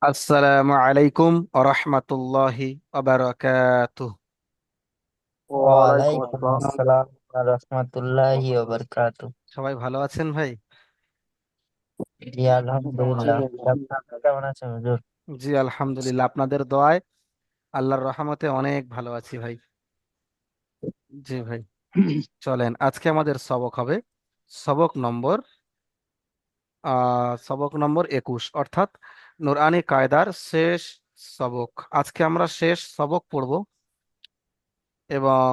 আসসালামু আলাইকুম আরহামাতুল্লাহি আবারাকাতুহ। ওয়ালাইকুম ওয়ালাইকুম আসসালাম। আসসালাম ওয়া রাহমাতুল্লাহি ওয়া বারাকাতুহু। সবাই ভালো আছেন ভাই? জি আলহামদুলিল্লাহ। আপনি কেমন আছেন হুজুর? জি আলহামদুলিল্লাহ, আপনাদের দোয়ায় আল্লাহর রহমতে অনেক ভালো আছি ভাই। জি ভাই, চলেন আজকে আমাদের সবক হবে সবক নম্বর 21, অর্থাৎ নুরআনী কায়দার শেষ সবক। আজকে আমরা শেষ সবক পড়ব এবং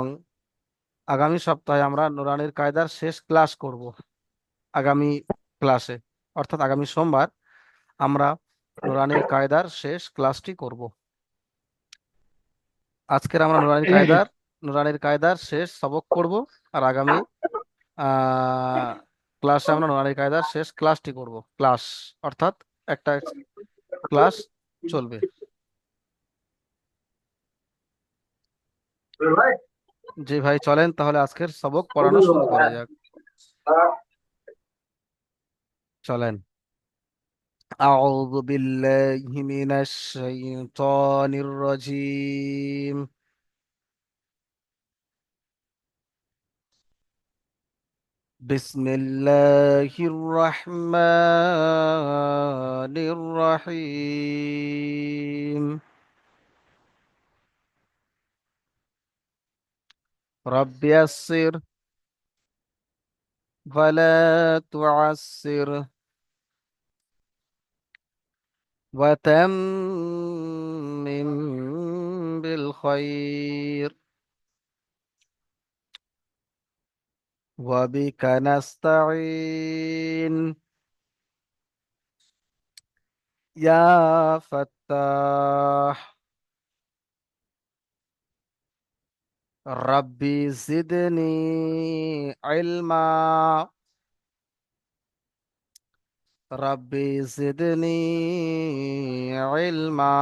আগামী সপ্তাহে আমরা নুরআনীর কায়দার শেষ ক্লাস করব। আগামী ক্লাসে, অর্থাৎ আগামী সোমবার আমরা নুরানির কায়দার শেষ ক্লাসটি করব। আজকের আমরা নুরানির কায়দার শেষ সবক করব, আর আগামী ক্লাসে আমরা নুরানির কায়দার শেষ ক্লাসটি করব। ক্লাস অর্থাৎ একটা ক্লাস চলবে। জি ভাই, চলেন তাহলে আজকের সবক পড়ানো শুরু করা যাক। চলেন। أعوذ بالله من الشيطان الرجيم. بسم الله الرحمن الرحيم. رب يسر ولا تعسر وتمم بالخير وبك نستعين يا فتاح. ربي زدني علما. ربي زدني علما.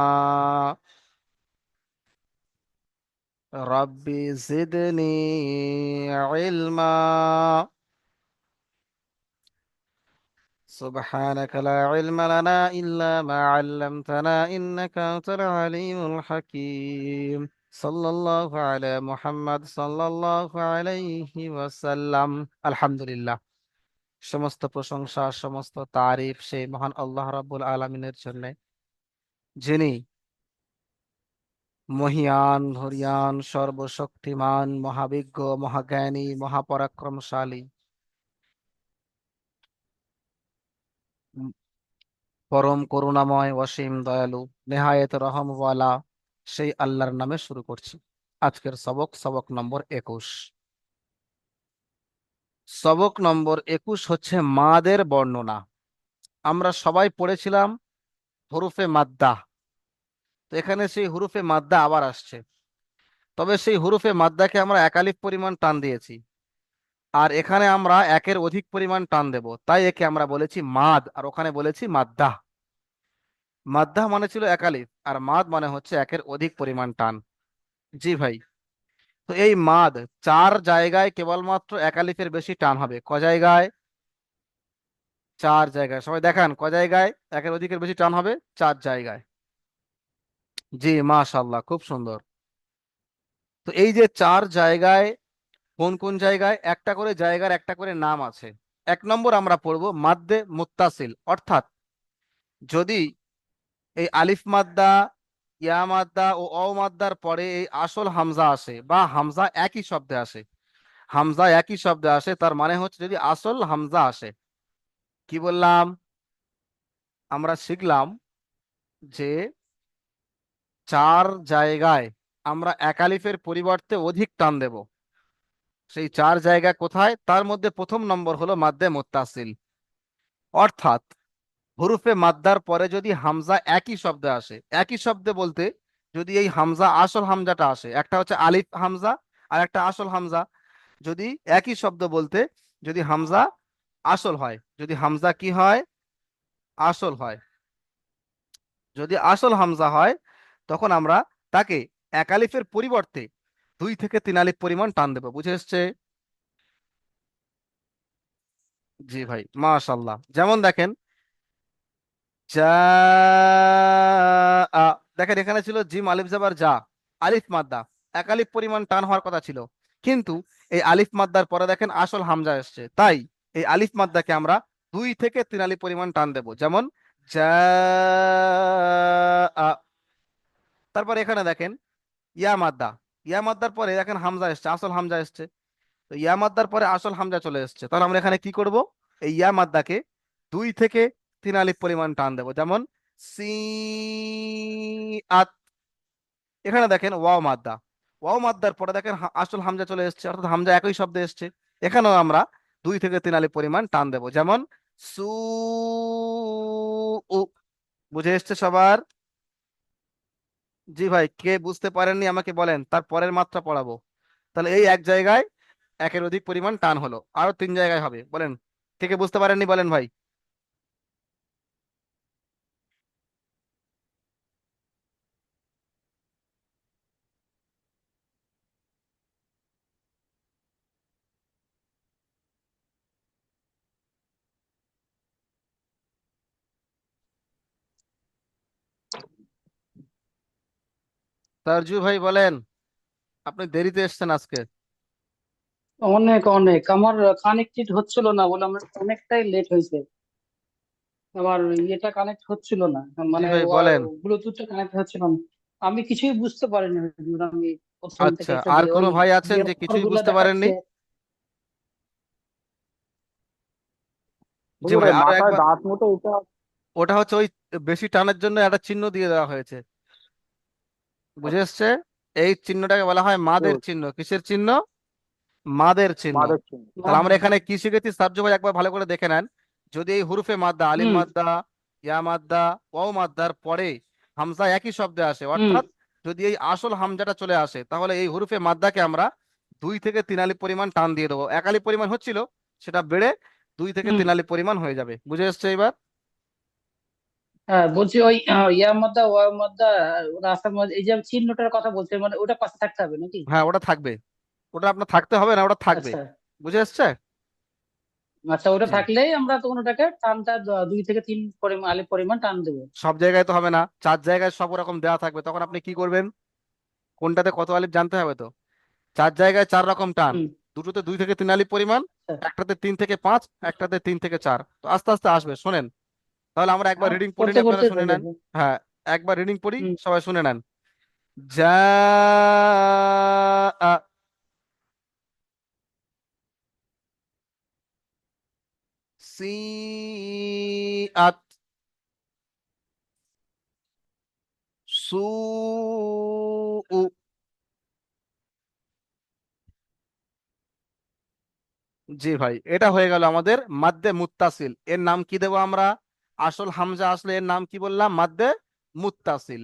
ربي زدني علما. سبحانك لا علم لنا إلا ما علمتنا إنك أنت العليم الحكيم. صلى الله على محمد صلى الله عليه وسلم. আলহামদুলিল্লাহ, সমস্ত প্রশংসা সমস্ত তারিফ সেই মহান আল্লাহ রাব্বুল আলামিনের জন্য, যিনি মহিয়ান ধরিয়ান সর্বশক্তিমান মহাবিজ্ঞ মহাজ্ঞানী মহাপরাক্রমশালী, উম, পরম করুণাময় অসীম দয়ালু নেহায়েত রহমওয়ালা সেই আল্লাহর নামে শুরু করছি আজকের সবক। সবক নম্বর 21। সবক নম্বর 21 হচ্ছে মাদের বর্ণনা। আমরা সবাই পড়েছিলাম হুরুফে মাদ্দা। তো এখানে সেই হুরুফে মাদ্দা আবার আসছে, তবে সেই হুরুফে মাদ্দাকে আমরা একালিফ পরিমাণ টান দিয়েছি, আর এখানে আমরা একের অধিক পরিমাণ টান দেব, তাই একে আমরা বলেছি মাদ, আর ওখানে বলেছি মাদ্দা। মাদ্দা মানে ছিল একালিফ, আর মাদ মানে হচ্ছে একের অধিক পরিমাণ টান। জি ভাই। তো এই মাদ চার জায়গায় কেবলমাত্র একালিফের বেশি টান হবে। ক জায়গায়? চার জায়গায়। সবাই দেখান ক জায়গায় একের অধিকের বেশি টান হবে? চার জায়গায়। জি মাশাআল্লাহ, খুব সুন্দর। তো এই যে চার জায়গায়, কোন কোন জায়গায়? একটা করে জায়গার একটা করে নাম আছে। এক নম্বর আমরা পড়বো মাদ্দে মুত্তাসিল, অর্থাৎ যদি এই আলিফ মাদ্দা, ইয়া মাদ্দা ও অ মাদ্দার পরে এই আসল হামজা আসে, বা হামজা একই শব্দে আসে, হামজা একই শব্দে আসে, তার মানে হচ্ছে যদি আসল হামজা আসে। কি বললাম? আমরা শিখলাম যে চার জায়গায় আমরা একালিফের পরিবর্তে অধিক টান দেব। সেই চার জায়গা কোথায়? তার মধ্যে প্রথম নম্বর হলো মাদ্দে মুত্তাসিল, অর্থাৎ হুরুফে মাদ্দার পরে যদি হামজা একই শব্দে আসে। একই শব্দে বলতে যদি এই হামজা আসল হামজাটা আসে, একটা হচ্ছে আলিফ হামজা আর একটা আসল হামজা, যদি একই শব্দ বলতে যদি হামজা আসল হয়, যদি হামজা কি হয়? আসল হয়। যদি আসল হামজা হয়, তখন আমরা তাকে এক আলিফের পরিবর্তে 2 থেকে 3 আলিফ পরিমাণ টান দেবো। বুঝে এসছে? জি ভাই মাশাল্লাহ। যেমন দেখেন, জা দেখেন এখানে ছিল জিম আলিফ জাবার যা, আলিফ মাদ্দা, এক আলিফ পরিমাণ টান হওয়ার কথা ছিল, কিন্তু এই আলিফ মাদ্দার পরে দেখেন আসল হামজা এসছে, তাই এই আলিফ মাদ্দাকে আমরা 2 থেকে 3 আলিফ পরিমাণ টান দেব, যেমন যা। তারপর এখানে দেখেন ইয়া মাদ্দা, ইয়া মাদ্দার পরে দেখেন হামজা এসছে, আসল হামজা এসছে। তো ইয়া মাদ্দার পরে আসল হামজা চলে এসছে, তাহলে আমরা এখানে কি করব, এই ইয়া মাদ্দাকে 2 থেকে 3 আলিফ পরিমাণ টান দেবো, যেমন সি আত। এখানে দেখেন ওয়াও মাদ্দা, ওয়াও মাদ্দার পরে দেখেন আসল হামজা চলে এসছে, অর্থাৎ হামজা একই শব্দে এসছে। এখানেও আমরা 2 থেকে 3 আলিফ পরিমাণ টান দেবো, যেমন সু উ। বুঝে এসছে সবার? জি ভাই, কে বুঝতে পারেননি আমাকে বলেন, তার পরের মাত্রা পড়াবো। তাহলে এই এক জায়গায় একের অধিক পরিমাণ টান হলো, আরো 3 জায়গায় হবে, বলেন কে কে বুঝতে পারেননি বলেন ভাই। তারজু ভাই বলেন, আপনি দেরিতে এসেছেন আজকে। অনেক অনেক আমার কানেক্টেড হচ্ছিল না বলে আমার অনেকটাই লেট হয়েছে। আমার ইয়েটা কানেক্ট হচ্ছিল না, জি মানে ভাই বলেন। ব্লুটুথটা কানেক্ট হচ্ছিল না। আমি কিছুই বুঝতে পারিনি হুজুর। আমি প্রথম থেকে আচ্ছা, একটা আর যে কোনো ওই ভাই আছেন যে যে কিছুই অক্ষরগুলো বুঝতে পারেননি? দেখাচ্ছে। জি হুজুর ভাই, এই আরো মাথায় একবার। দাঁত মতো এটা। ওটা হচ্ছে ওই বেশি টানের জন্য একটা চিহ্ন দিয়ে দেওয়া হয়েছে, বুঝে এসছে? এই চিহ্নটাকে বলা হয় মাদের হুজুর, চিহ্ন। কিসের চিহ্ন? মাদের চিহ্ন। মাদের চিহ্ন। তাহলে আমরা এখানে কি শিখেছি সাবজু ভাই একবার ভালো করে দেখে নেন। যদি এই হুরুফে মাদ্দা, আলিফ হুম মাদ্দা, ইয়া মাদ্দা, ওয়াও মাদ্দার পরে হামজা একই শব্দে আসে, হুম অর্থাৎ যদি এই আসল হামজাটা চলে আসে, তাহলে এই হুরুফে মাদ্দাকে আমরা 2 থেকে 3 আলিফ পরিমাণ টান দিয়ে দেবো। 1 আলিফ পরিমাণ হচ্ছিল, সেটা বেড়ে 2 থেকে 3 হুম। আলিফ পরিমাণ হয়ে যাবে। বুঝে এসছে এবার? হ্যাঁ বলছি ওই ইয়া মধ্যে ওয়ার মধ্যে রাস্তার মধ্যে এই যে চিহ্নটার কথা বলছে, মানে ওটা পাশে থাকতে হবে নাকি? হ্যাঁ, ওটা থাকবে, ওটা আপনার থাকতে হবে না, ওটা থাকবে। আচ্ছা বুঝে এসছে? আচ্ছা, ওটা জি। থাকলেই আমরা তখন ওটাকে টানটা 2 থেকে 3 পরিমাণ আলিফ পরিমাণ টান দেবো। সব জায়গায় তো হবে না, 4 জায়গায় সব রকম দেওয়া থাকবে, তখন আপনি কি করবেন? কোনটাতে কত আলিফ জানতে হবে তো। 4 জায়গায় 4 রকম টান, হুম। দুটোতে 2 থেকে 3 আলিফ পরিমাণ, আচ্ছা। একটাতে 3 থেকে 5, একটাতে 3 থেকে 4। তো আস্তে আস্তে আসবে, শোনেন। তাহলে আমরা একবার হ্যাঁ, রিডিং পড়ি নি, পড়তে আপনারা পড়তে শুনে হয়ে নেন। যাবে। হ্যাঁ, একবার রিডিং পড়ি, হুম। সবাই শুনে নেন। যা সি আত সু উ। জি ভাই, এটা হয়ে গেল আমাদের মাদ্দে মুত্তাসিল। এর নাম কি দেবো আমরা? আসল হামজা আসলে এর নাম কি বললাম? মাদ্দে মুত্তাসিল।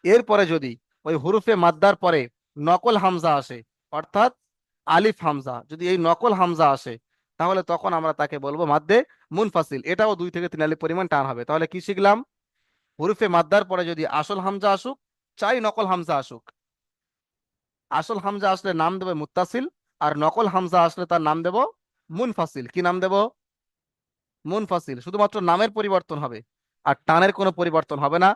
এরপরে যদি ওই হুরুফে মাদ্দার পরে নকল হামজা আসে, অর্থাৎ আলিফ হামজা, যদি এই নকল হামজা আসে, তাহলে তখন আমরা তাকে বলবো মাদ্দে মুনফাসিল। এটাও 2 থেকে 3 আলিফ পরিমাণ টান হবে। তাহলে কি শিখলাম? হুরুফে মাদ্দার পরে যদি আসল হামজা আসুক, চাই নকল হামজা আসুক, আসল হামজা আসলে নাম দেবে মুত্তাসিল, আর নকল হামজা আসলে তার নাম দেব মুনফাসিল। কি নাম দেব? মুনফাসিল। শুধুমাত্র নামের পরিবর্তন হবে, আর টানের কোনো পরিবর্তন হবে না।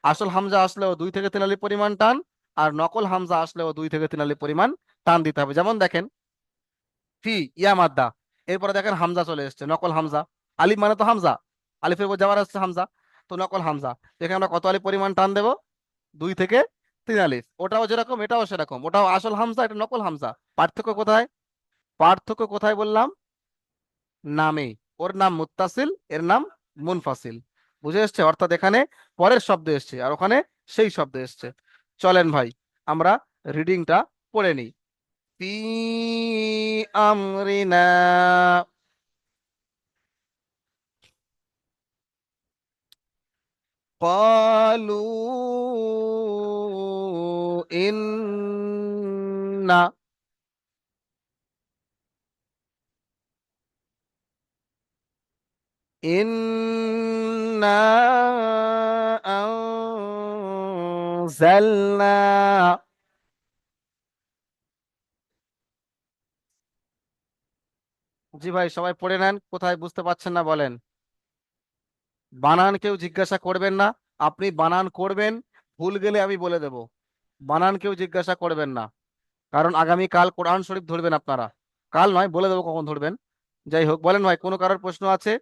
আসল হামজা আসলেও 2 থেকে 3 আলিফ পরিমাণ টান, আর নকল হামজা আসলেও 2 থেকে 3 আলিফ পরিমাণ টান দিতে হবে। যেমন দেখেন ফি ইয়া মাদ্দা, এরপরে দেখেন হামজা চলে এসেছে, নকল হামজা। আলিফ মানে তো হামজা, আলিফের উপর যাওয়ার আসছে হামজা, তো নকল হামজা। তো এখানে আমরা কত আলিফ পরিমাণ টান দেবো? 2 থেকে 3 আলিফ। ওটাও যেরকম এটাও সেরকম, ওটাও আসল হামজা, এটা নকল হামজা। পার্থক্য কোথায়? পার্থক্য কোথায় বললাম? নামে। ওর নাম মুত্তাসিল, এর নাম মুনফাসিল। বুঝে এসছে? অর্থাৎ এখানে পরের শব্দ এসছে, আর ওখানে সেই শব্দ এসছে। চলেন ভাই, আমরা রিডিংটা পড়ে নিই। ফি আমরিনা ক্বালু ইন্না ইন্না আনজালনা। জি ভাই, সবাই পড়ে নেন, কোথায় বুঝতে পারছেন না বলেন। বানান কেউ জিজ্ঞাসা করবেন না, আপনি বানান করবেন, ভুল গেলে আমি বলে দেব, বানান কেউ জিজ্ঞাসা করবেন না, কারণ আগামী কাল কোরআন শরীফ ধরবেন আপনারা। কাল নয়, বলে দেবো কখন ধরবেন। যাই হোক, বলেন ভাই, কোনো কারোর প্রশ্ন আছে?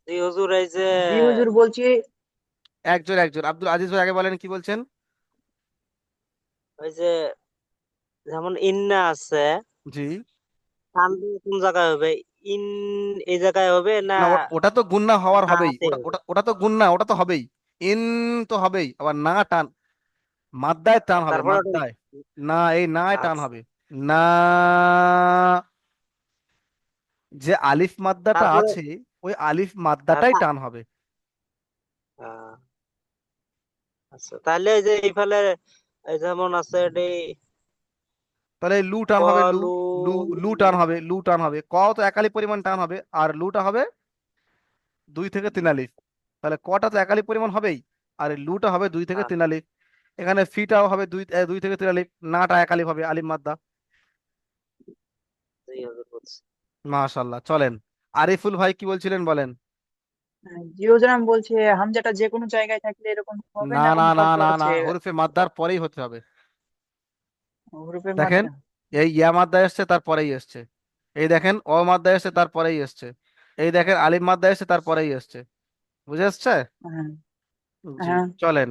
জি হুজুর, এই যে জি হুজুর বলছি। একজন একজন, আব্দুল আজিজ ভাই আগে বলেন, কি বলছেন? ওই যে যেমন ইন্না আছে, জি। টানলে কোন জায়গায় হবে? ইন এই জায়গায় হবে না? না, ওটা তো গুন্না হওয়ার হবেই, নাতে ওটা হবে? ওটা ওটা তো গুন্না, ওটা তো হবেই। ইন তো হবেই, আবার না টান, মাদ্দায় টান হবে, তারপরে ওটা, মাদ্দায়। না, এই নায় টান আচ্ছা, হবে। না, যে আলিফ মাদ্দাটা তারপরে আছে, ওই আলিফ মাদ্দাটাই টান হবে। আহ, আচ্ছা, তাহলে এই যে এই ফেলে এই যেমন আছে এটি তাহলে লু টান হবে, লু। কলু। লু, লু টান হবে, লু টান হবে। ক তো একালি পরিমাণ টান হবে, আর লুটা হবে 2 থেকে 3 আলিফ। তাহলে কটা তো একালি পরিমাণ হবেই, আর এই লুটা হবে 2 থেকে 3 আলিফ। এখানে ফিটাও হবে 2 থেকে 3 আলিফ। নাটা একালিফ হবে, আলিফ মাদ্দা। জি হুজুর বলছি। মাশাল্লাহ, চলেন। আরিফুল ভাই কি বলছিলেন, বলেন। জি হুজুর আমি বলছি হামজাটা যে কোনো জায়গায় থাকলে এরকম হবে না না না না কম্পালসারি না না, হচ্ছে হরফে মাদ্দার পরেই হতে হবে। হরফে দেখেন, মাদ্দা? এই ইয়া মাদ্দা এসছে, তারপরেই এসছে। এই দেখেন, অ মাদ্দা এসছে, তারপরেই এসছে। এই দেখেন, আলিফ মাদ্দা এসছে, তারপরেই এসছে। বুঝে এসছে? হ্যাঁ জি। হ্যাঁ। চলেন,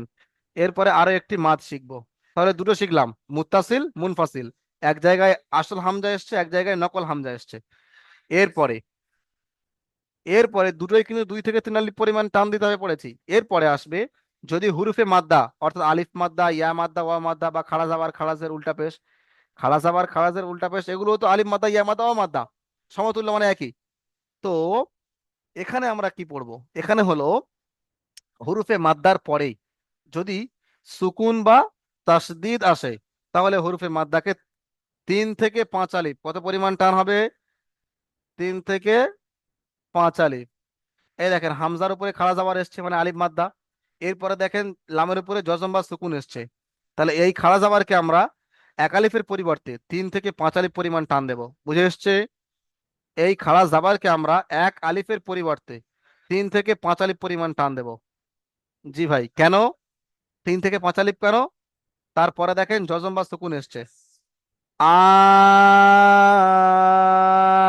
এরপরে আরো একটি মাদ শিখবো। তাহলে দুটো শিখলাম, মুত্তাসিল মুনফাসিল। এক জায়গায় আসল হামজা এসছে, এক জায়গায় নকল হামজা এসছে। এরপরে এরপরে দুটোই কিন্তু 2 থেকে 3 আলিফ পরিমাণ টান দিতে হবে পড়েছি। এরপরে আসবে, যদি হুরুফে মাদ্দা, অর্থাৎ আলিফ মাদ্দা, ইয়া মাদ্দা, ওয়া মাদ্দা, বা খাড়া জাবার খাড়াজের উল্টা পেশ, খাড়া জাবার খাড়াজের উল্টা পেশ, এগুলো তো আলিফ মাদ্দা, ইয়া মাদ্দা, ওয়া মাদ্দা, সমতুল্য, মানে একই। তো এখানে আমরা কি পড়বো? এখানে হলো হুরুফে মাদ্দার পরেই যদি সুকুন বা তাসদিদ আসে, তাহলে হুরুফে মাদ্দাকে 3 থেকে 5 আলিফ কত পরিমাণ টান হবে? 3 থেকে 5 আলিফ। এই দেখেন, হামজার উপরে খাড়া জাবার এসছে, মানে আলিফ মাদ্দা। এরপরে দেখেন, লামের উপরে জজম বা সুকুন এসছে। তাহলে এই খাড়া জাবারকে আমরা এক আলিফের পরিবর্তে 3 থেকে 5 আলিফ পরিমাণ টান দেব। বুঝে এসছে? এই খাড়া জাবারকে আমরা এক আলিফের পরিবর্তে 3 থেকে 5 আলিফ পরিমাণ টান দেব। জি ভাই, কেন 3 থেকে 5 আলিফ কেন? তারপরে দেখেন, জজম বা সুকুন এসছে।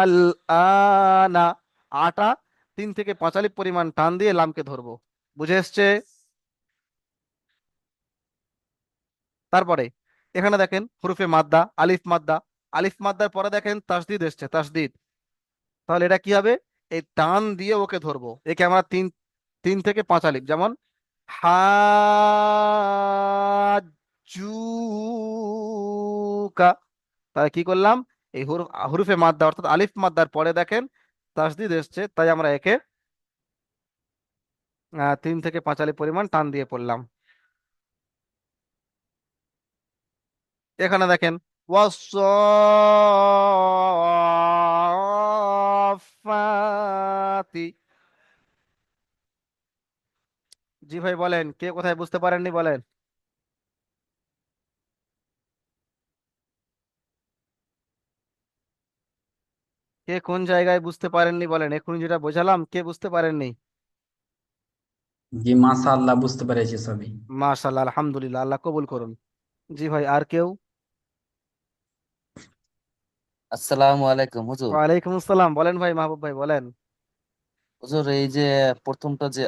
আল আনা, আটা 3 থেকে 5 আলিফ পরিমাণ টান দিয়ে লামকে ধরবো। বুঝে এসছে? তারপরে এখানে দেখেন, হরফে মাদ্দা, আলিফ মাদ্দা। আলিফ মাদ্দার পরে দেখেন তাসদিদ এসছে, তাসদিদ। তাহলে এটা কি হবে? এই টান দিয়ে ওকে ধরবো। একে আমরা তিন 3 থেকে 5 আলিফ, যেমন হাজুকা। তাহলে কি করলাম? এই হরফে মাদ্দা, অর্থাৎ আলিফ মাদ্দার পরে দেখেন তাসদিদ এসছে, তাই আমরা একে 3 থেকে 5 আলিফ পরিমাণ টান দিয়ে পড়লাম। এখানে দেখেন, ওয়াসসাফাতি। জি ভাই, বলেন, কে কোথায় বুঝতে পারেননি, বলেন। কে কোন জায়গায় বুঝতে পারেননি, বলেন। এখনই যেটা বোঝালাম, কে বুঝতে পারেননি? জি মাশাআল্লাহ, বুঝতে পেরেছি সবই। মাশাআল্লাহ, আলহামদুলিল্লাহ, আল্লাহ কবুল করুন। জি ভাই, আর কেউ? আসসালামু আলাইকুম হুজুর। ওয়ালাইকুম আসসালাম, বলেন ভাই, মাহবুব ভাই, বলেন। হুজুর এই যে প্রথমটা যে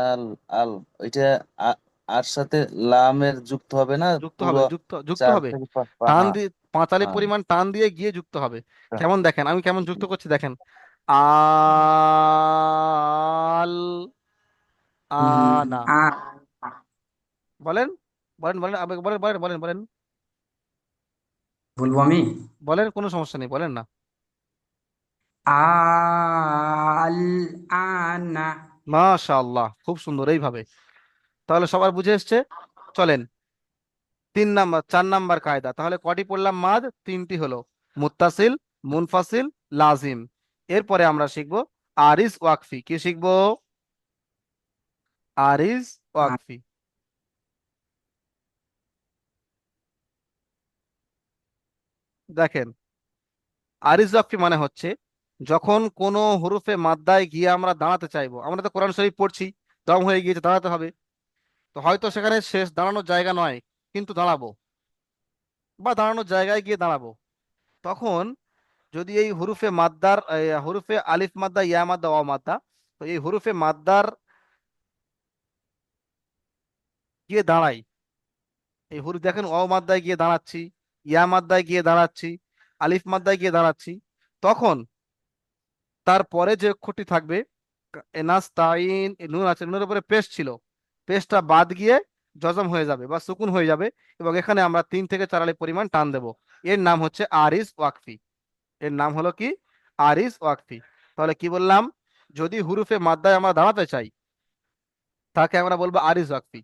আল আল ওইটা আ, আর সাথে লামের যুক্ত হবে না যুক্ত পুরো হবে, যুক্ত যুক্ত চার হবে। থেকে টান হ্যাঁ দিয়ে 5 আলিফ হ্যাঁ পরিমাণ টান দিয়ে গিয়ে যুক্ত হবে। হ্যাঁ। কেমন দেখেন, আমি কেমন যুক্ত করছি, দেখেন। আল আনা, আ বলেন, বলেন, বলেন, বলেন, বলেন, বলেন, বলেন, বলবো আমি। বলেন, কোনো সমস্যা নেই, বলেন না। আল আনা। মাশাআল্লাহ, খুব সুন্দর, এইভাবে। তাহলে সবার বুঝে এসছে? চলেন, 3 নাম্বার 4 নাম্বার কায়দা। তাহলে কটি পড়লাম মাদ? 3টি হলো, মুত্তাসিল, মুনফাসিল, লাজিম। এরপরে আমরা শিখবো আরিজ ওয়াকফি। কি শিখবো? আরিজ ওয়াকফি। দেখেন, আরিজ ওয়াকফি মানে হচ্ছে, যখন কোনো হরফে মাদ্দায় গিয়ে আমরা দাঁড়াতে চাইবো। আমরা তো কোরআন শরীফ পড়ছি, দম হয়ে গিয়েছে, দাঁড়াতে হবে। তো হয়তো সেখানে শেষ দাঁড়ানোর জায়গা নয়, কিন্তু দাঁড়াবো বা দাঁড়ানোর জায়গায় গিয়ে দাঁড়াবো। তখন যদি এই হরুফে আলিফ মাদ্দা, ইয়া মাদ্দা, ওয়া মাদ্দা, তো এই হরুফে মাদ্দার গিয়ে দাঁড়াই, এই হরুফ দেখেন অ মাদ্দায় গিয়ে দাঁড়াচ্ছি, ইয়া মাদ্দায় গিয়ে দাঁড়াচ্ছি, আলিফ মাদ্দায় গিয়ে দাঁড়াচ্ছি, তখন তারপরে যে অক্ষরটি থাকবে, নাস্তাইন, নুন আছে, নুনের উপরে পেশ ছিল, পেশটা বাদ গিয়ে জজম হয়ে যাবে বা সুকুন হয়ে যাবে, এবং এখানে আমরা 3 থেকে 4 আলিফ পরিমাণ টান দেব। এর নাম হচ্ছে আরিজ ওয়াকফি। এর নাম হলো কি? আরিজ ওয়াকফি। তাহলে কি বললাম? যদি হুরুফে মাদ্দায় আমরা দাঁড়াতে চাই, তাকে আমরা বলবো আরিজ ওয়াকফি।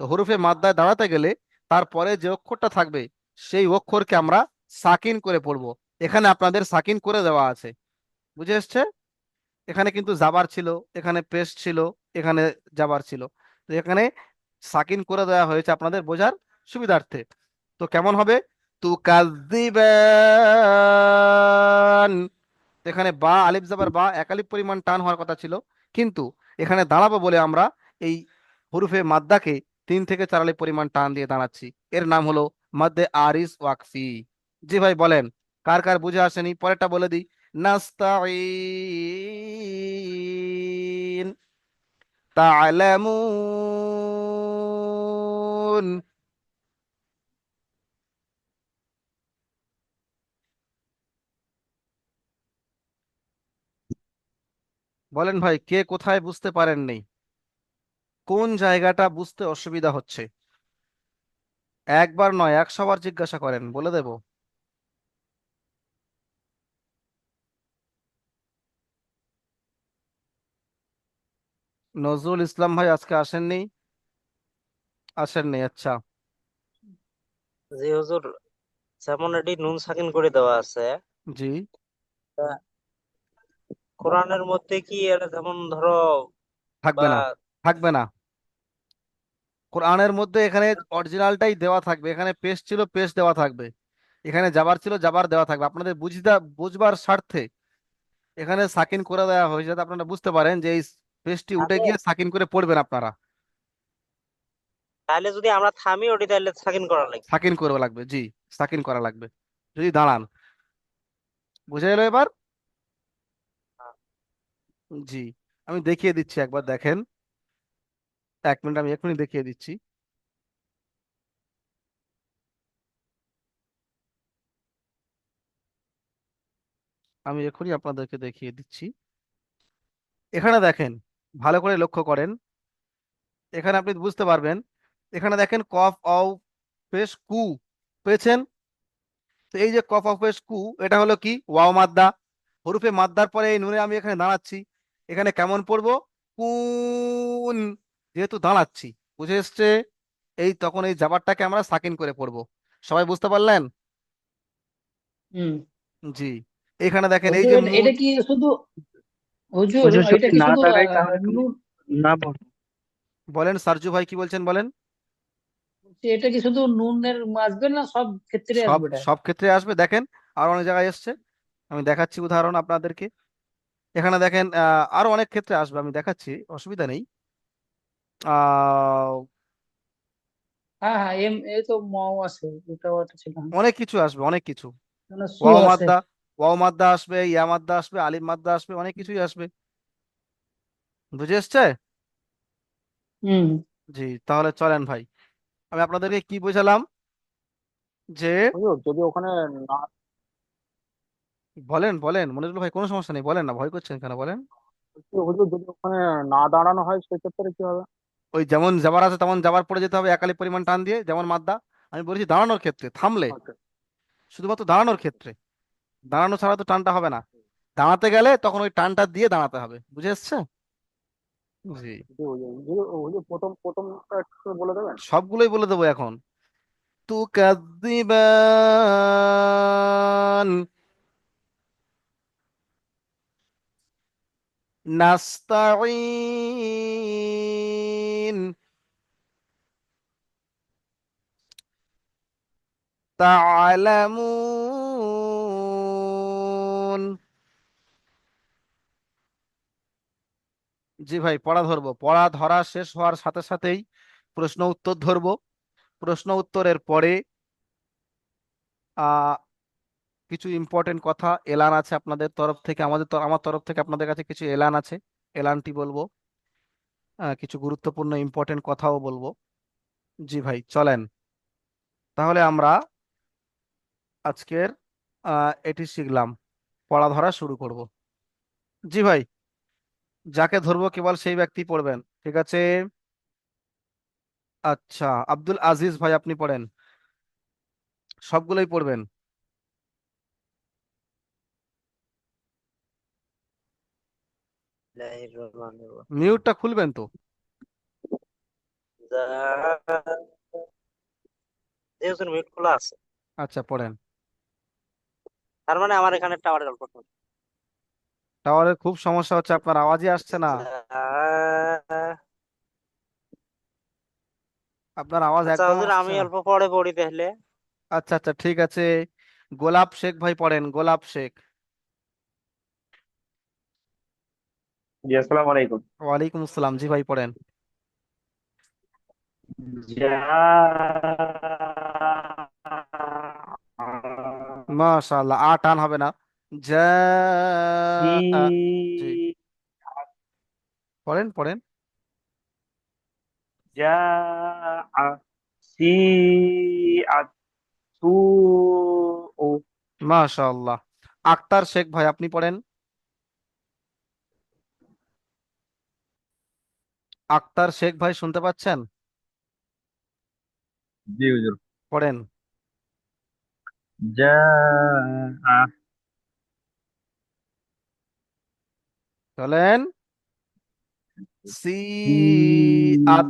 তো হুরুফে মাদ্দায় দাঁড়াতে গেলে তারপরে যে অক্ষরটা থাকবে, সেই অক্ষরকে আমরা সাকিন করে পড়বো। এখানে আপনাদের সাকিন করে দেওয়া আছে, বুঝে এসছে? এখানে কিন্তু জাবার ছিল, এখানে পেশ ছিল, এখানে জাবার ছিল, তো এখানে সাকিন করে দেওয়া হয়েছে আপনাদের বোঝার সুবিধার্থে। তো কেমন হবে? তু কাযযিবান, এখানে বা আলিফ জাবার বা এক আলিফ পরিমাণ টান হওয়ার কথা ছিল, কিন্তু এখানে দাঁড়াবো বলে আমরা এই হরুফে মাদ্দাকে 3 থেকে 4 আলিফ পরিমাণ টান দিয়ে দাঁড়াচ্ছি। এর নাম হলো মাদ্দে আরিজ ওয়াকফি। জি ভাই বলেন, কার কার বুঝে আসেনি? পরেরটা বলে দিই। নাস্তাঈন, তা'লামুন। বলেন ভাই, কে কোথায় বুঝতে পারেননি? কোন জায়গাটা বুঝতে অসুবিধা হচ্ছে? একবার নয়, 100 বার জিজ্ঞাসা করেন, বলে দেব। নজরুল ইসলাম ভাই আজকে আসেননি? আসেননি, আচ্ছা। জি হুজুর, যেমন এটি নুন সাকিন করে দেওয়া আছে, জি। তা কোরআনের মধ্যে কি এটা যেমন ধরো থাকবে বা না, থাকবে না। কোরআনের মধ্যে এখানে অরিজিনালটাই দেওয়া থাকবে, এখানে পেশ ছিল, পেশ দেওয়া থাকবে, এখানে জাবার ছিল, জাবার দেওয়া থাকবে। আপনাদের বুঝবার স্বার্থে এখানে সাকিন করে দেওয়া হয়েছে, যাতে আপনারা বুঝতে পারেন যে এই পেশটি উঠে তাহলে গিয়ে সাকিন করে পড়বেন আপনারা। তাহলে যদি আমরা থামি ওটি তাহলে সাকিন করা লাগবে। সাকিন করা লাগবে, জি, সাকিন করা লাগবে যদি দাঁড়ান। বুঝে গেল এবার? জি। আমি দেখিয়ে দিচ্ছি, একবার দেখেন। 1 মিনিট, আমি এখনই দেখিয়ে দিচ্ছি। আমি এখনই আপনাদেরকে দেখিয়ে দিচ্ছি। এখানে দেখেন, ভালো করে লক্ষ্য করেন, এখানে আপনি বুঝতে পারবেন। এখানে দেখেন কফ অও পেশ কু পেয়েছেন। তো এই যে কফ অফ পেশ কু, এটা হলো কি? ওয়াও মাদ্দা। হরুফে মাদ্দার পরে এই নুনে আমি এখানে দাঁড়াচ্ছি, এখানে কেমন পড়বো? কুন। যেহেতু দাঁড়াচ্ছি, বুঝে এসছে? এই তখন এই জাবারটাকে আমরা সাকিন করে পড়বো। সবাই বুঝতে পারলেন? হুম। জি। এখানে দেখেন এই হুজুর, যে এটা মুদ। কি শুধু, হুজুর হুজুর এটা যদি কি না শুধু দাঁড়াই তাহলে তুমি নুন, না বল। বলেন সারজু ভাই, কি বলছেন বলেন। এটা কি শুধু নুনের আসবে না সব ক্ষেত্রে সব আসবে এটা? সব ক্ষেত্রে আসবে, দেখেন আর অনেক জায়গায় এসছে। আমি দেখাচ্ছি উদাহরণ আপনাদেরকে। এখানে দেখেন আরো অনেক ক্ষেত্রে আসবে, আমি দেখাচ্ছি, অসুবিধা নেই। আহ হ্যাঁ হ্যাঁ, এই তো মও আছে, এটাও একটা ছিল, হ্যাঁ। অনেক কিছু আসবে, অনেক কিছু। মানে সু ওয়াও আছে। মাদ্দা, ওয়াও মাদ্দা আসবে, ইয়া মাদ্দা আসবে, আলিফ মাদ্দা আসবে, অনেক কিছুই আসবে। বুঝে এসছে? হুম। জি। তাহলে চলেন ভাই, আমি আপনাদেরকে কি বোঝালাম যে, হুজুর যদি ওখানে না, বলেন বলেন মনিরুল ভাই, কোনো সমস্যা নেই, বলেন না, ভয় করছেন কেন, বলেন। হুজুর যদি ওখানে না দাঁড়ানো হয় সেক্ষেত্রে কি হবে? ওই যেমন যাবার আছে তেমন যাবার পড়ে যেতে হবে, একালি পরিমাণ টান দিয়ে, যেমন মাদ্দা। আমি বলেছি দাঁড়ানোর ক্ষেত্রে, থামলে, আচ্ছা। শুধুমাত্র দাঁড়ানোর ক্ষেত্রে, দাঁড়ানো ছাড়া তো টানটা হবে না। দাঁড়াতে গেলে তখন ওই টানটা দিয়ে দাঁড়াতে হবে, বুঝে এসছে? জি। জি হুজুর, হুজুর হুজুর প্রথমটা একটু বলে দেবেন? সবগুলোই বলে দেবো এখন। তুকাদ্দিবান, নাস্তাঈন, তা'লামুন। জি ভাই, পড়া ধরবো, পড়া ধরা শেষ হওয়ার সাথে সাথেই প্রশ্ন উত্তর ধরবো। প্রশ্ন উত্তরের পরে আহ কিছু ইম্পর্টেন্ট কথা এলান আছে আপনাদের তরফ থেকে, আমার তরফ থেকে আপনাদের কাছে কিছু এলান আছে। এলানটি বলবো, কিছু গুরুত্বপূর্ণ ইম্পর্টেন্ট কথাও বলবো। জি ভাই, চলেন তাহলে আমরা আজকের এটি শিখলাম, পড়া ধরা শুরু করব। জি ভাই, যাকে ধরবো কেবল সেই ব্যক্তি পড়বেন, ঠিক আছে? আচ্ছা, আব্দুল আজিজ ভাই আপনি পড়েন, সবগুলোই পড়বেন। বিসমিল্লাহির রহমানির রহিম। মিউটটা খুলবেন তো। যেহেতু মিউট খোলা আছে, আচ্ছা পড়েন। তার মানে আমার এখানে টাওয়ারের অল্প সমস্যা। টাওয়ারের খুব সমস্যা হচ্ছে, আপনার আওয়াজই আসছে না। আপনার আওয়াজ আচ্ছা একদম হুজুর, আসছে আমি না। অল্প পরে পড়ি তাহলে। আচ্ছা আচ্ছা, ঠিক আছে। গোলাপ শেখ ভাই পড়েন, গোলাপ শেখ। জি আসসালামু আলাইকুম। ওয়ালাইকুম আসসালাম, জি ভাই পড়েন। মাশাআল্লাহ, টান হবে না। যা জি, পড়েন পড়েন। মাশাআল্লাহ। আক্তার শেখ ভাই আপনি পড়েন। আক্তার শেখ ভাই শুনতে পাচ্ছেন? জি হুজুর। পড়েন। জাআ চলেন। সি আত,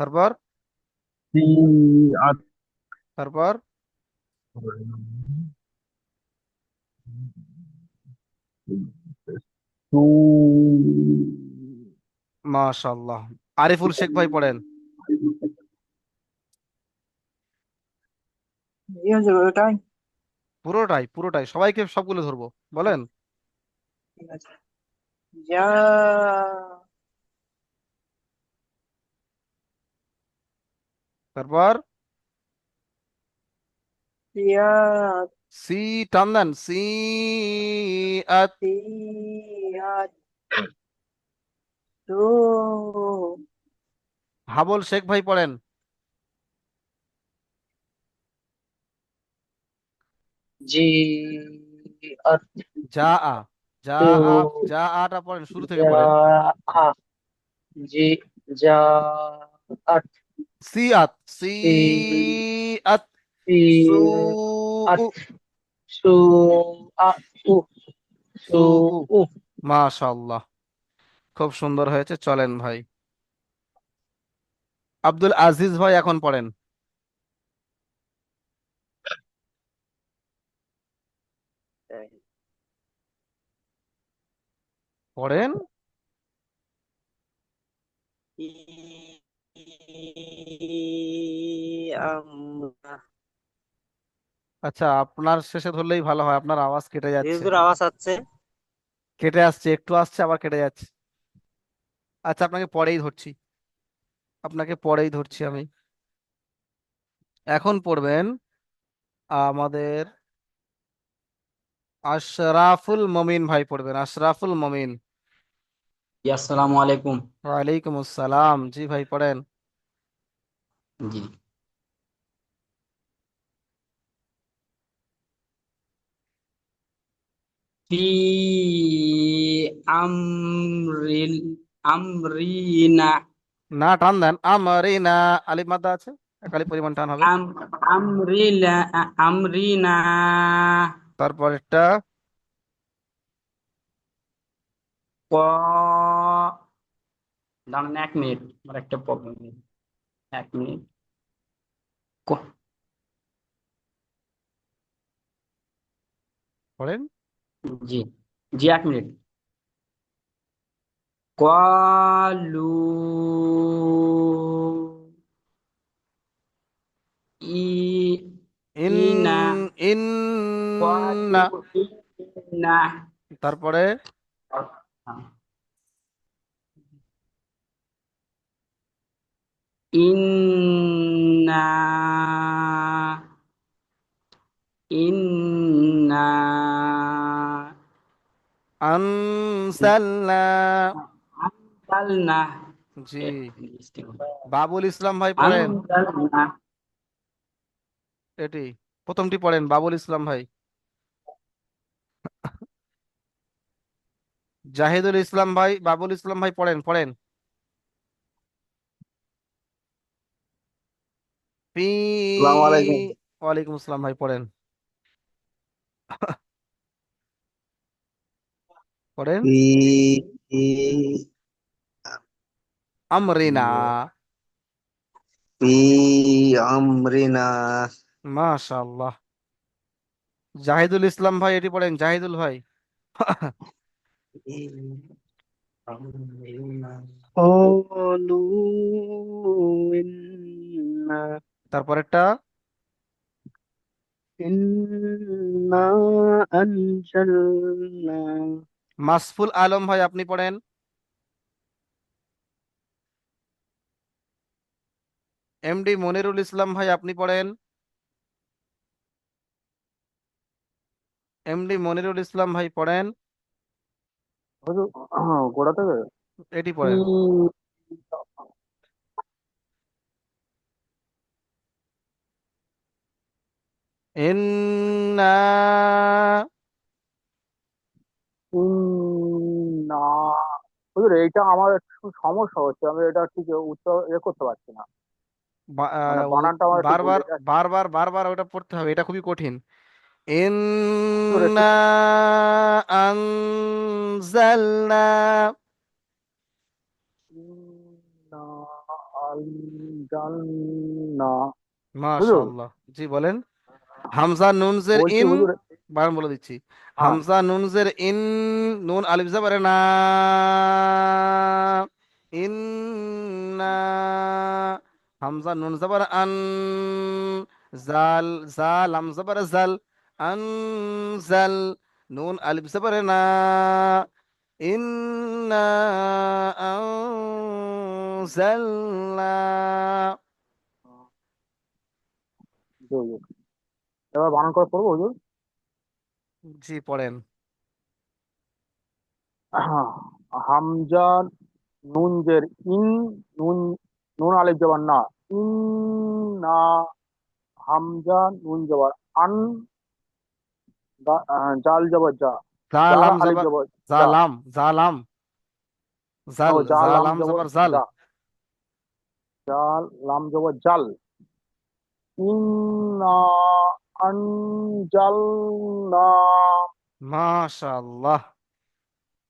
তারপর সিআত তারপর সু মাশাআল্লাহ। আরিফুল শেখ ভাই পড়েন। জি হুজুর, ওটাই। পুরোটাই পুরোটাই, সবাইকে সবগুলো ধরবো, বলেন। ঠিক আছে। যা তারপর সিয়াত সি, টান দেন, সি আত। সিয়াত সু হাবল শেখ ভাই পড়েন। জি আত যা আ, যা টু আ, যা আটা পড়েন, শুরু থেকে যা পড়েন। আ জি যা আত সি আত, সি সি আত, সি সু উ, আত সু আ উ সু সু উ। উ মাশাআল্লাহ, খুব সুন্দর হয়েছে, চলেন ভাই। আব্দুল আজিজ ভাই এখন পড়েন। পড়েন। আমরা আচ্ছা, আপনার শেষে ধরলেই ভালো হয়, আপনার আওয়াজ কেটে যাচ্ছে। হুজুর আওয়াজ আছে। কেটে আসছে, একটু আসছে আবার কেটে যাচ্ছে। আচ্ছা, আপনাকে পরেই ধরছি, আপনাকে পরেই ধরছি আমি। এখন পড়বেন আমাদের আশরাফুল মমিন ভাই পড়বেন, আশরাফুল মমিন। জি আসসালামু আলাইকুম। ওয়ালাইকুম আসসালাম, জি ভাই পড়েন। জি। ফি আমরিল আমরিনা না, টান দেন, আমরিনা। আলিফ মাদ্দা আছে, একালি পরিমাণ টান হবে। আম আমরিলা আমরিনা তারপর একটা ক দাঁড়ান 1 মিনিট, আমার একটা প্রবলেম। 1 মিনিট। ক- পড়েন। জি জি 1 মিনিট। কলু ই ইন, ইনা ইন কলু না। ইনা তারপরে ইন্না ইন্না আনসালনা। আনজালনা জি। লিস্টিং বাবুল ইসলাম ভাই পড়েন আনজালনা এটি, প্রথমটি পড়েন বাবুল ইসলাম ভাই। জাহিদুল ইসলাম ভাই, বাবুল ইসলাম ভাই পড়েন পড়েন। পি। আসসালামু আলাইকুম। ওয়ালাইকুম আসসালাম ভাই পড়েন পড়েন। ফি আমরিনা। ফি আমরিনা। মাশাআল্লাহ। জাহিদুল ইসলাম ভাই এটি পড়েন, জাহিদুল ভাই। قالوا তারপরেরটা। إنا أنزلنا মাসফুল আলম ভাই আপনি পড়েন। এমডি মনিরুল ইসলাম ভাই আপনি পড়েন। এমডি মনিরুল ইসলাম ভাই পড়েন। হুজুর, গোড়া থেকে এটি ফি পড়েন। ইন্না। ইন্না। হুজুর, এইটা আমার একটু সমস্যা হচ্ছে, আমি এটা ঠিক উচ্চারণ করতে পারছি না। মানে বানানটা আমার একটু ভুল বারবার লেগে আছে। বারবার বারবার ওটা পড়তে হবে, এটা খুবই কঠিন। হুজুর, একটু ইন্না আনজালনা। ইন্না আনজালনা। হুজুর, মাশাআল্লাহ। জি বলেন। হামজা নুনজের বলছি ইন। হুজুর। বারণ বলে দিচ্ছি। হ্যাঁ। হামজা নুনজের ইন। নুন আলিফ জবর না। ইন্না। হামজা নুন জবর আন। জাল। জাল আম জবর জাল। আনজাল। নুন আলিফ জবর না। ইন্না আনজালনা। জি, হুজুর। এবার বানান করে পড়বো হুজুর। জি পড়েন। হামজা নুন জের ইন। নুন নুন আলিফ জবর না। ইন না। হামজা নুন জবর আন। জাল জবর যা। জাল জালাম আলিফ জবর। জবর যা। জালাম জালাম। জাল। ও জাল লাম জালাম জবর জবর জাল। যা। জাল লাম জবর জাল। ইন্না আনজালনা। মাশাআল্লাহ।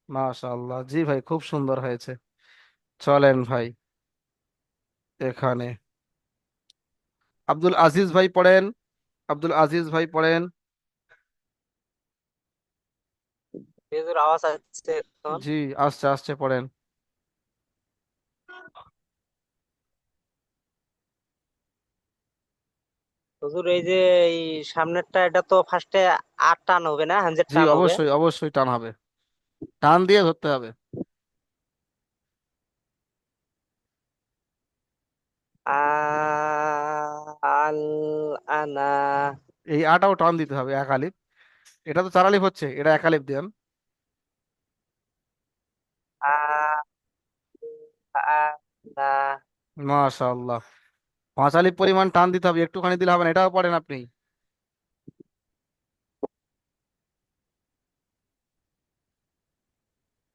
মাশাআল্লাহ, জি ভাই খুব সুন্দর হয়েছে। চলেন ভাই এখানে আব্দুল আজিজ ভাই পড়েন। আব্দুল আজিজ ভাই পড়েন। হুজুর আওয়াজ আসছে এখন? জি আসছে আসছে পড়েন। হুজুর এই যে এই সামনেরটা, এটা তো ফার্স্টে আর টান হবে না, হামজের জি টান হবে। অবশ্যই অবশ্যই টান হবে, টান দিয়ে ধরতে হবে। আল আনা। এই আটাও টান দিতে হবে, এক আলিফ। এটা তো চার আলিফ হচ্ছে, এটা এক আলিফ দেন। আ আনা। মাশাআল্লাহ। পাঁচ আলিফ পরিমাণ টান দিতে হবে, একটুখানি দিলে হবে না, এটাও পড়েন আপনি।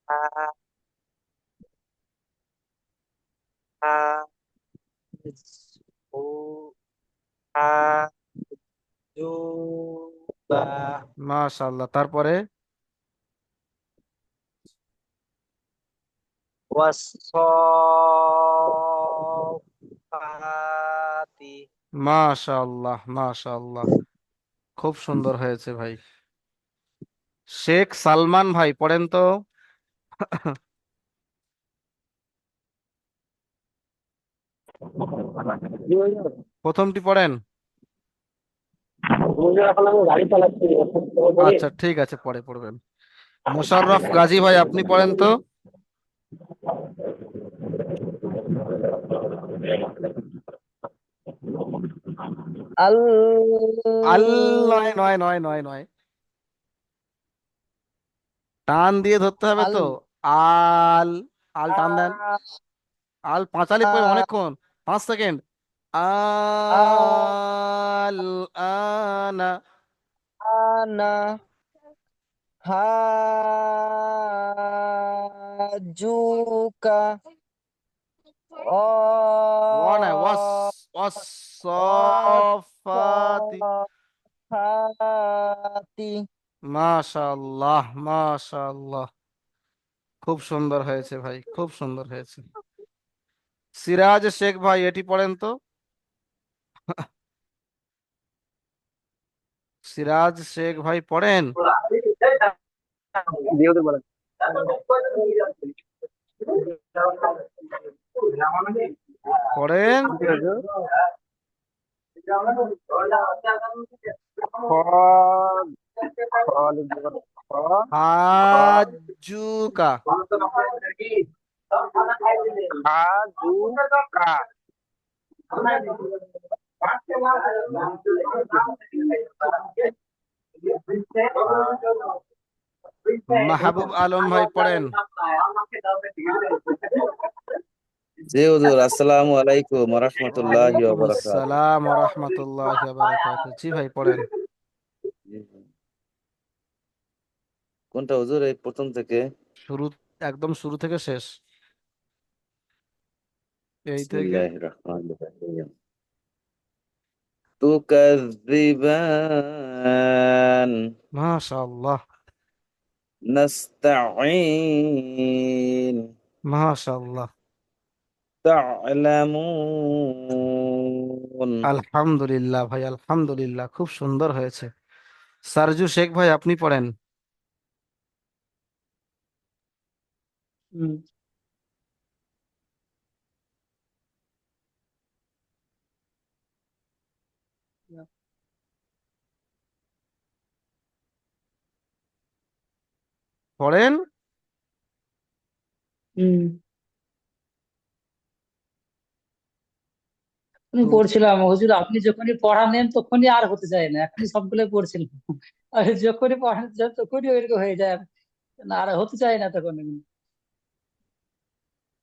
আ আ ও আ জু বা মাশাআল্লাহ। তারপরে। ওয়াসফাতি। মাশাআল্লাহ মাশাআল্লাহ, খুব সুন্দর হয়েছে ভাই। শেখ সালমান ভাই পড়েন তো। প্রথমটি পড়েন। হুজুর, এখন আমি গাড়ি চালাচ্ছি, এখন পরে আচ্ছা ঠিক আছে, পরে পড়বেন। মোশাররফ গাজী ভাই আপনি পড়েন তো। আল আল নয় নয় নয় নয় নয়, টান দিয়ে ধরতে হবে আল তো। আল, আল টান দেন। আ- আল পাঁচালি পড়ে আ- অনেকক্ষণ, 5 সেকেন্ড। আ- আল আনা। আনা হাজুকা নয়, ওয়াস, ওয়াস সফাতি। অসাফাতি। মাশাআল্লাহ, মাশাআল্লাহ, খুব সুন্দর হয়েছে ভাই, খুব সুন্দর হয়েছে। সিরাজ শেখ ভাই এটি পড়েন তো। সিরাজ শেখ ভাই পড়েন। দিয়ে হতে পারে। পড়েন। ঠিক আছে। খ, খ লিখতে পারো। খ, হাজুকা। খাজুকা। মাহবুব আলম ভাই পড়েন। জি হুজুর, আসসালামু আলাইকুম ওয়া রাহমাতুল্লাহি ওয়া ওয়ালাইকুম বারাকাতুহু। আসসালাম ওয়া রাহমাতুল্লাহি ওয়া বারাকাতুহু। জি ভাই পড়েন। কোনটা হুজুর, এই প্রথম থেকে? শুরু, একদম শুরু থেকে শেষ, এই থেকে। বিসমিল্লাহির রহমানির রহিম। তুকাযযিবান মাশাআল্লাহ, নাস্তাঈন মাশাআল্লাহ, তা'লামুন। আলহামদুলিল্লাহ ভাই, আলহামদুলিল্লাহ, খুব সুন্দর হয়েছে। সারজু শেখ ভাই আপনি পড়েন। হুম। পড়েন। হুম। আমি তো পড়ছিলাম হুজুর, আপনি যখনই পড়ানেন তখনই আর হতে চায় না, এখনই সবগুলো পড়ছিলাম। আর যখনই পড়ানো যায় তখনই ওইরকম হয়ে যায়, না আর হতে চায় না তখন।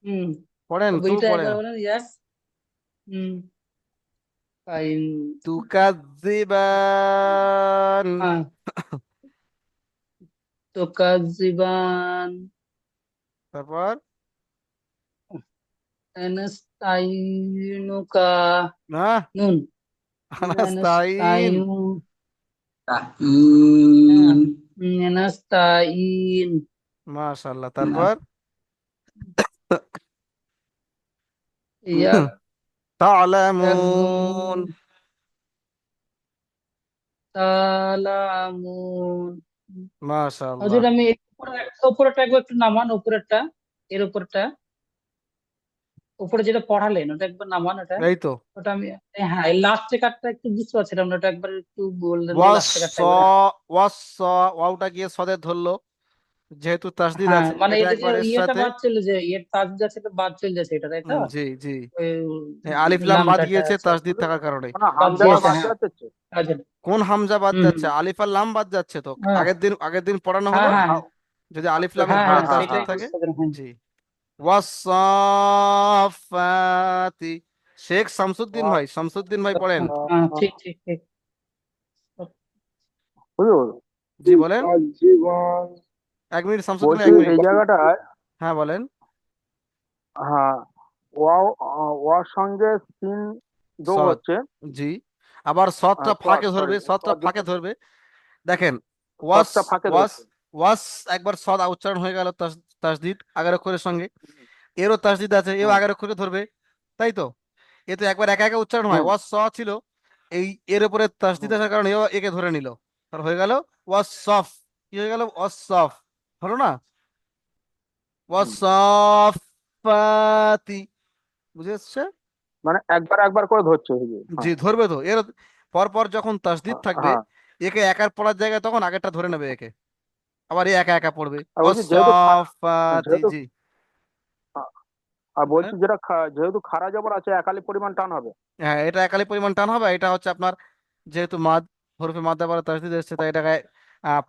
হুম। পড়েন, তু বইটা পড়েন। একবার বলেন, ইয়াস। হুম। ফাইন। তুকাযযিবান। হ্যাঁ। তো কাজিবান, তারপর নাস্তাইনুকা, না, নুন, আনাস্তাইন। নাস্তাইনু, তাইন। নাস্তাইন, মাশাআল্লাহ, তারপর ইয়াক, তা'লামুন। ইয়াকদুমুন, তালামুন। মাশাআল্লাহ, হুজুর আমি উপরেরটা একবার একটু নামান, উপরেরটা, এর উপরটা, উপরে যেটা পড়ালেন ওটা একবার নামান ওটা। এই তো। ওটা আমি, হ্যাঁ লাস্টের কাটটা একটু বুঝতে পারছিলাম না, ওটা একবার একটু বললেন যে ওয়াস, লাস্টের কাটটা একবার। ওয়াস, ওয়াওটা গিয়ে সদে ধরলো, যেহেতু তাসদিদ হ্যাঁ আছে মানে এটা এটা যে একবার এর ইয়েটা সাথে। বাদ চলে যায়, ইয়ের তাজদীদ আছে এটা বাদ চলে যাচ্ছে, এটা তাই তো? জি জি। ওই আলিফ লাম বাদ লামটা গিয়েছে আচ্ছা তাসদিদ থাকার কারণে। মানে বাদ হামজাটা ওয়াস, গিয়েছে, বাদ হ্যাঁ। যাচ্ছে। আচ্ছা। কোন হামজা বাদ হুম হুম। যাচ্ছে? আলিফ আর লাম বাদ যাচ্ছে তো। হ্যাঁ আগের দিন পড়ানো হ্যাঁ হলো, হ্যাঁ যদি আলিফ লামের হ্যাঁ পরে হ্যাঁ তাসদিদ সেটাই থাকে। বুঝতে পেরেছি, হ্যাঁ। জি। ওয়াসাফাতি। শেখ শামসুদ্দিন ভাই, শামসুদ্দিন ভাই পড়েন। হ্যাঁ ঠিক ঠিক ঠিক। হুজুর, জি বলেন। জীবন। 1 মিনিট শামসুদ্দিন ভাই, বলছি 1 মিনিট। এই জায়গাটায়, হ্যাঁ বলেন। হ্যাঁ, ওয়াও, ওয়ার সঙ্গে সিন যোগ সৎ, হচ্ছে। জি। আবার সৎটা সদ, ফাঁকে সরি, ধরবে, সৎটা সদ যুক্ত, ফাঁকে ধরবে। দেখেন, ওয়াস, সদটা ফাঁকে ওয়াস, ধরছে। ওয়াস, একবার সদ উচ্চারণ হয়ে গেল তাসদিদ আগের অক্ষরের সঙ্গে। এরও তাসদিদ আছে, এও হুম আগের অক্ষরে ধরবে, তাই তো। এ তো একবার একা একা উচ্চারণ হয়। হুম ওয়াস স ছিল, এই এর উপরে তাসদিদ হুম আসার কারণে এও একে ধরে নিল, তার হয়ে গেল ওয়াস সফ। কি হয়ে গেল? ওয়াস সফ, হলো না? ওয়াস হুম। সফাতি। বুঝে এসছে? মানে একবার একবার করে ধরছে হুজুর। জি, হ্যাঁ ধরবে তো। এর পর পর যখন তাসদিদ থাকবে, হ্যাঁ। একে একার পড়ার জায়গায় তখন আগেরটা ধরে নেবে একে, আবার এ একা একা পড়বে। আর বলছি যেহেতু অসফাতি, যেহেতু জি। আর বলছি যেটা যেহেতু খারা জবর আছে একালি পরিমাণ টান হবে। হ্যাঁ, এটা একালি পরিমাণ টান হবে, এটা হচ্ছে আপনার যেহেতু মাদ হরফে মাদ্দা পরে তাসদিদ এসেছে, তাই এটাকে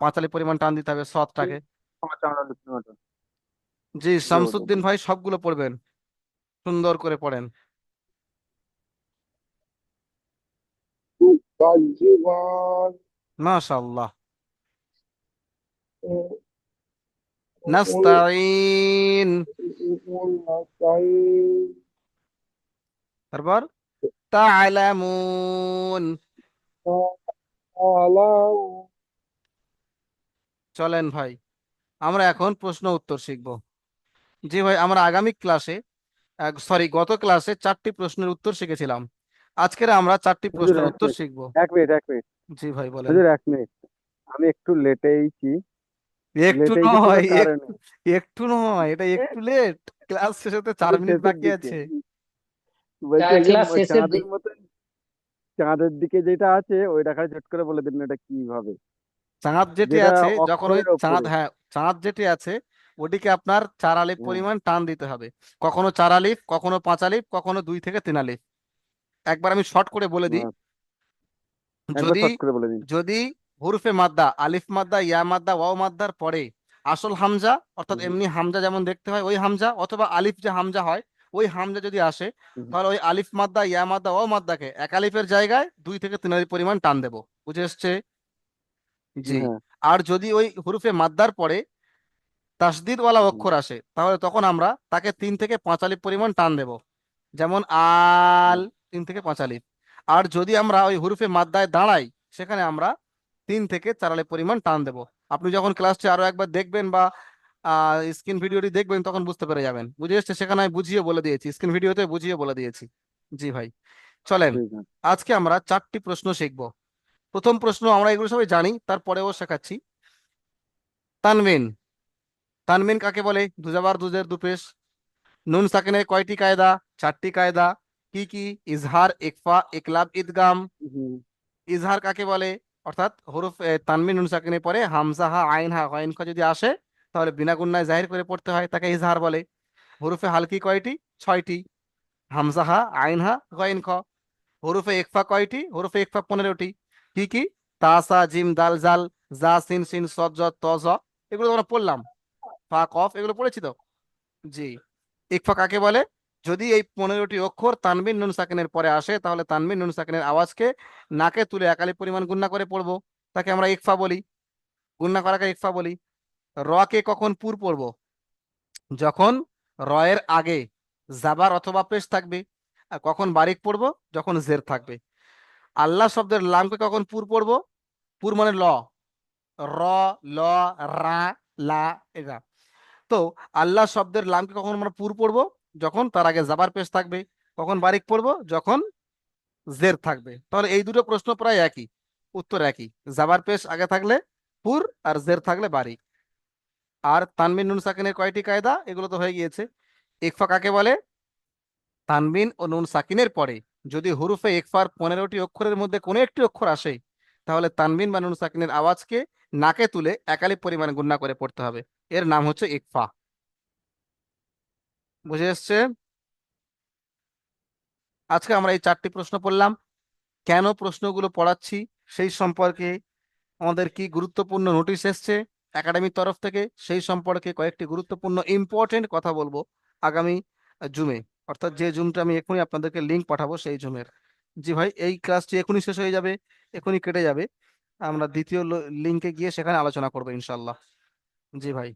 পাঁচালি পরিমাণ টান দিতে হবে সদটাকে। 5 জি, জি শামসুদ্দিন ভাই সবগুলো পড়বেন, সুন্দর করে পড়েন। মাশাআল্লাহ। নাস্তাইন, তারপর তা'লামুন। চলেন ভাই, আমরা এখন প্রশ্ন উত্তর শিখব। জি ভাই, আমরা আগামী ক্লাসে, গত ক্লাসে 4টি প্রশ্নের উত্তর শিখেছিলাম। আজকের আমরা 4টি হুজুর প্রশ্নের এক উত্তর মিনিট, শিখব। এক মিনিট, এক মিনিট। জি ভাই বলেন। হুজুর 1 মিনিট, আমি একটু লেটেইছি। একটু লেটেইছি কোনো নয়, কারণে। একটু, একটু নয়, এটা একটু লেট। ক্লাস শেষ হতে 4 হুজুর মিনিট শেষের বাকি দিকে আছে। বলছি, ওই যে ক্লাস শেষের চাঁদের দিক। মতো, চাঁদের দিকে যেটা আছে ওইটা খালি ছোট করে বলে দিন এটা কিভাবে, চাঁদ যেটি যেটা আছে, যখন ওই অক্ষরের চাঁদ, ওপরে। হ্যাঁ, চাঁদ যেটি আছে ওটিকে আপনার 4 আলিফ হ্যাঁ, পরিমাণ টান দিতে হবে। কখনো 4 আলিফ, কখনো 5 আলিফ, কখনো 2 থেকে 3 আলিফ। একবার আমি শর্ট করে বলে দিই। হ্যাঁ, একবার যদি শর্ট করে বলে দিন। যদি হুরফে মাদ্দা, আলিফ মাদ্দা, ইয়া মাদ্দা, ওয়াও মাদ্দার পরে আসল হামজা, অর্থাৎ হুম, এমনি হামজা যেমন দেখতে হয় ওই হামজা, অথবা আলিফ যে হামজা হয় ওই হামজা যদি আসে, হুম, তাহলে ওই আলিফ মাদ্দা, ইয়া মাদ্দা, ওয়াও মাদ্দাকে এক আলিফের জায়গায় 2 থেকে 3 আলিফ পরিমাণ টান দেবো। বুঝে এসছে? জি। হ্যাঁ, আর যদি ওই হুরুফে মাদ্দার পরে তাসদিদ ওয়ালা হুম, অক্ষর আসে, তাহলে তখন আমরা তাকে 3 থেকে 5 আলিফ পরিমাণ টান দেব। যেমন আল, 3 থেকে 5 আলিফ। আর যদি আমরা ওই হুরুফে মাদ্দায় দাঁড়াই, সেখানে আমরা 3 থেকে 4 আলিফ পরিমাণ টান দেব। আপনি যখন ক্লাসটি আরো একবার দেখবেন বা স্ক্রিন ভিডিওটি দেখবেন, তখন বুঝতে পেরে যাবেন। বুঝে এসছে? সেখানে আমি বুঝিয়ে বলে দিয়েছি, স্ক্রিন ভিডিওতে বুঝিয়ে বলে দিয়েছি। জি ভাই, চলেন ঠিক আছে। আজকে আমরা 4টি প্রশ্ন শিখব। প্রথম প্রশ্ন, আমরা এগুলো সবাই জানি, তারপরেও শেখাচ্ছি। তানবিন, তানবিন কাকে বলে? দুজাবার দুজের দুপেশ। নুন সাকিনের কয়টি কায়দা? 4টি কায়দা। কি কি? ইজহার, ইকফা, ইকলাব, ইদগাম। হুম, ইজহার কাকে বলে? অর্থাৎ হরফ তানবিন নুন সাকিনের পরে হামজা হা, আইন হা, গইন খ যদি আসে, তাহলে বিনা গুণনায় জাহির করে পড়তে হয়, তাকে ইজহার বলে। হরফে হালকি কয়টি? 6টি। হামজা হা, আইন হা, গইন খ। হরফে ইকফা কয়টি? হরফে ইকফা 15টি। কি কি? তা, সা, জিম, দাল, জাল, জা, সিন, সিন, সদ, জ, ত, জ। এগুলো আমরা পড়লাম। ফা, কফ, এগুলো পড়েছি তো। জি। ইকফা কাকে বলে? যদি এই 15টি অক্ষর তানবিন নুন সাকিনের পরে আসে, তাহলে তানবিন নুন সাকিনের আওয়াজকে নাকে তুলে একালি পরিমাণ গুণনা করে পড়বো, তাকে আমরা ইকফা বলি। গুণনা করাকে ইকফা বলি। র কে কখন পুর পড়বো? যখন র এর আগে জাবার অথবা পেশ থাকবে। আর কখন বারিক পড়বো? যখন জের থাকবে। আল্লাহ শব্দের লামকে কখন পুর পড়বো? পুর মানে ল, র, ল, রা, লা, এরা। তো আল্লাহ শব্দের লামকে কখন আমরা পুর পড়বো? যখন তার আগে জাবার পেশ থাকবে। কখন বারিক পড়বো? যখন জের থাকবে। তাহলে এই দুটো প্রশ্ন প্রায় একই, উত্তর একই। জাবার পেশ আগে থাকলে পুর, আর জের থাকলে বারিক। আর তানবিন নুন সাকিনের কয়টি কায়দা? এগুলো তো হয়ে গিয়েছে। ইকফা কাকে বলে? তানবিন ও নুন সাকিনের পরে যদি হুরুফে ইকফার 15টি অক্ষরের মধ্যে কোনো একটি অক্ষর আসে, তাহলে তানবিন বা নুন সাকিনের আওয়াজকে নাকে তুলে একালি পরিমাণ গুণনা করে পড়তে হবে। এর নাম হচ্ছে ইকফা। বুঝে এসছে? আজকে আমরা এই 4টি প্রশ্ন পড়লাম। কেন প্রশ্নগুলো পড়াচ্ছি সেই সম্পর্কে, আমাদের কি গুরুত্বপূর্ণ নোটিশ এসছে একাডেমির তরফ থেকে, সেই সম্পর্কে কয়েকটি গুরুত্বপূর্ণ ইম্পর্টেন্ট কথা বলবো আগামী জুমে, অর্থাৎ যে জুমটা আমি এখনই আপনাদেরকে লিঙ্ক পাঠাবো সেই জুমের। জি ভাই, এই ক্লাসটি এখনই শেষ হয়ে যাবে, এখনই কেটে যাবে। আমরা দ্বিতীয় লিঙ্কে গিয়ে সেখানে আলোচনা করবো ইনশাল্লাহ। জি ভাই।